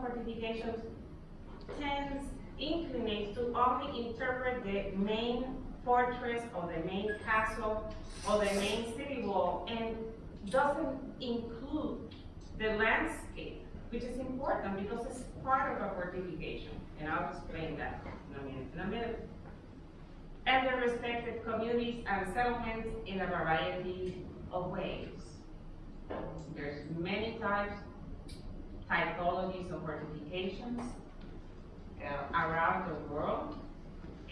fortifications inclinates to only interpret the main fortress or the main castle or the main city wall and doesn't include the landscape, which is important because it's part of a fortification, and I'll explain that in a minute. And the respective communities and settlements in a variety of ways. There's many typologies of fortifications around the world,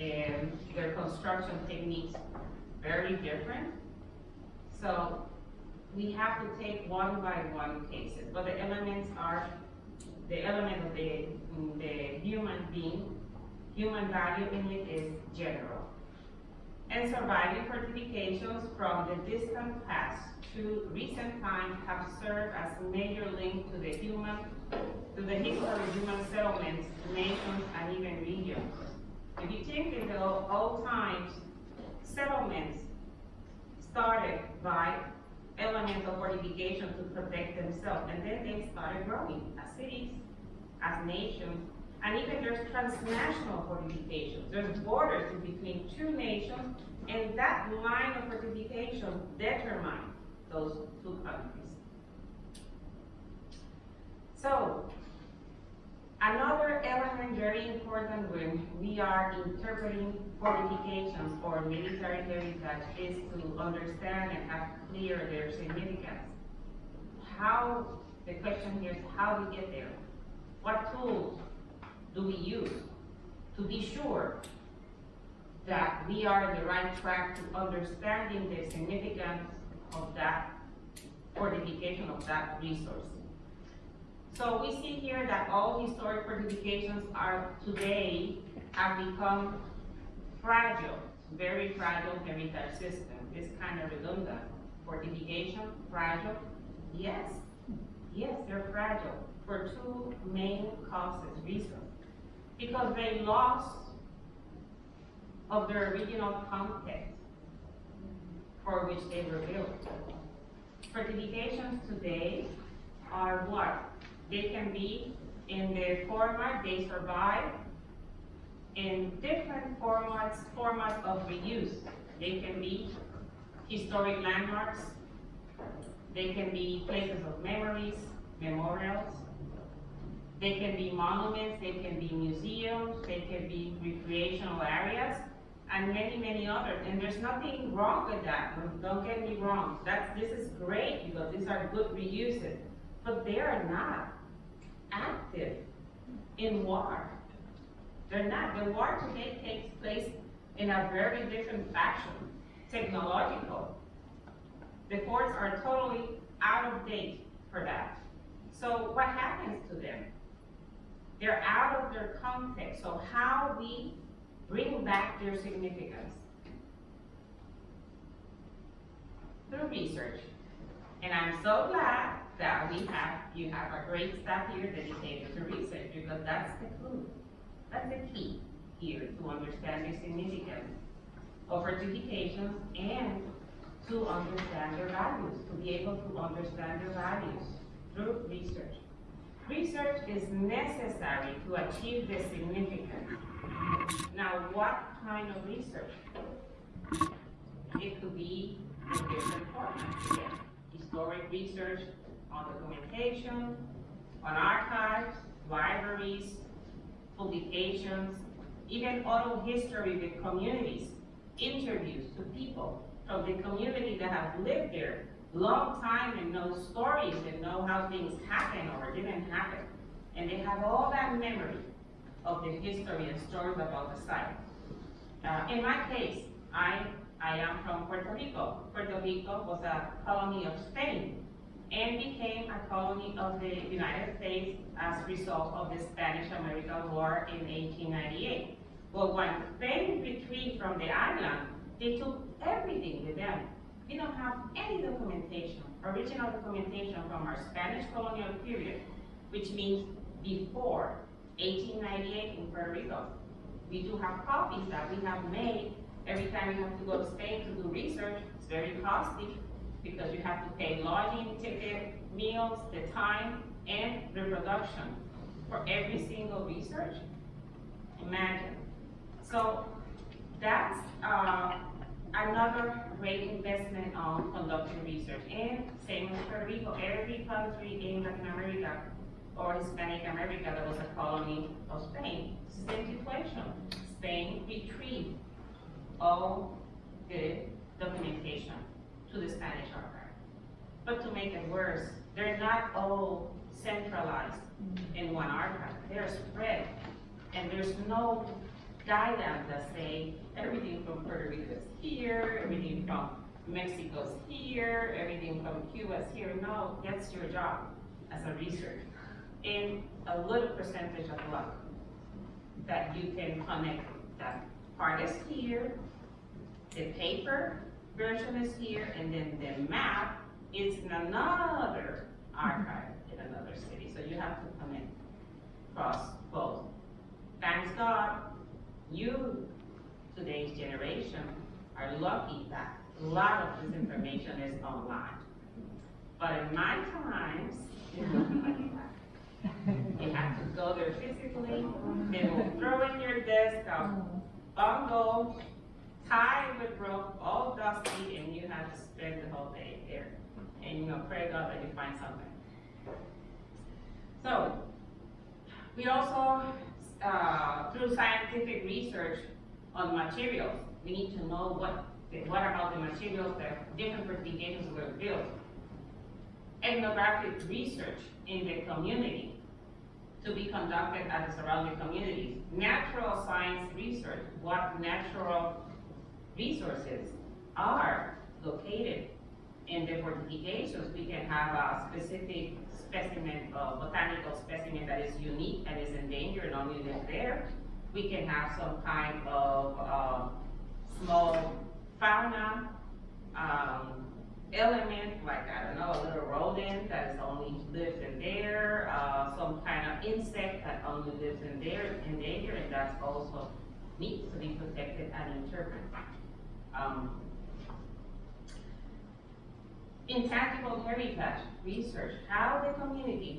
and their construction techniques very different. So we have to take one by one cases, but the elements are the element of the human being, human value in it is general. And surviving fortifications from the distant past to recent times have served as a major link to the history of human settlements, nations, and even regions. If you think in the old times, settlements started by elements of fortification to protect themselves, and then they started growing as cities, as nations, and even there's transnational fortifications. There's borders in between two nations, and that line of fortification determines those two countries. So, another element very important when we are interpreting fortifications or military heritage is to understand and have clear their significance. The question here is how we get there. What tools do we use to be sure that we are on the right track to understanding the significance of that fortification, of that resource? So we see here that all historic fortifications have become fragile, very fragile heritage system. It's kind of redundant. Fortification, fragile? Yes, they're fragile for two main reasons. Because they lost of their original context for which they were built. Fortifications today are what? They can be in the format, they survive in different formats of reuse. They can be historic landmarks, they can be places of memories, memorials, they can be monuments, they can be museums, they can be recreational areas, and many, many others. And there's nothing wrong with that. Don't get me wrong. This is great because these are good reuses, but they are not active in war. They're not. The war today takes place in a very different fashion, technological. The forts are totally out of date for that. So what happens to them? They're out of their context. So how we bring back their significance? Through research. And I'm so glad that you have a great staff here dedicated to research, because that's the clue. That's the key here to understand the significance of fortifications and to understand their values, to be able to understand their values through research. Research is necessary to achieve the significance. Now, what kind of research? It could be in different formats. Again, historic research on documentation, on archives, libraries, publications, even oral history with communities, interviews to people from the community that have lived there long time and know stories and know how things happen or didn't happen. And they have all that memory of the history and stories about the site. In my case, I am from Puerto Rico. Puerto Rico was a colony of Spain and became a colony of the United States as a result of the Spanish-American War in 1898. But when Spain retreated from the island, they took everything with them. We don't have any documentation, original documentation from our Spanish colonial period, which means before 1898 in Puerto Rico. We do have copies that we have made. Every time you have to go to Spain to do research, it's very costly because you have to pay lodging, ticket, meals, the time, and reproduction. for every single research. Imagine. So that's another great investment on conducting research. And same with Puerto Rico, every country in Latin America or Hispanic America that was a colony of Spain, same situation. Spain retrieved all the documentation to the Spanish archive. But to make it worse, they're not all centralized in one archive. They're spread, and there's no guidelines that say everything from Puerto Rico is here, everything from Mexico's here, everything from Cuba's here. No, that's your job as a researcher. And a little percentage of luck that you can connect that part is here, the paper version is here, and then the map is in another archive in another city. So you have to connect across both. Thanks God, you, today's generation, are lucky that a lot of this information is online. But in my times, it wasn't like that. You have to go there physically, they will throw in your desk a bundle, tied with rope, all dusty, and you have to spend the whole day there. And pray God that you find something. So, we also, through scientific research on materials, we need to know what about the materials that different fortifications were built. Ethnographic research in the community to be conducted at the surrounding communities. Natural science research, what natural resources are located in the fortifications. We can have a specific specimen, botanical specimen that is unique and is endangered and only lives there. We can have some kind of small fauna element, like, I don't know, a little rodent that is only lives in there, some kind of insect that only lives in there, endangered, and that's also needs to be protected and interpreted. Intangible heritage research, how the community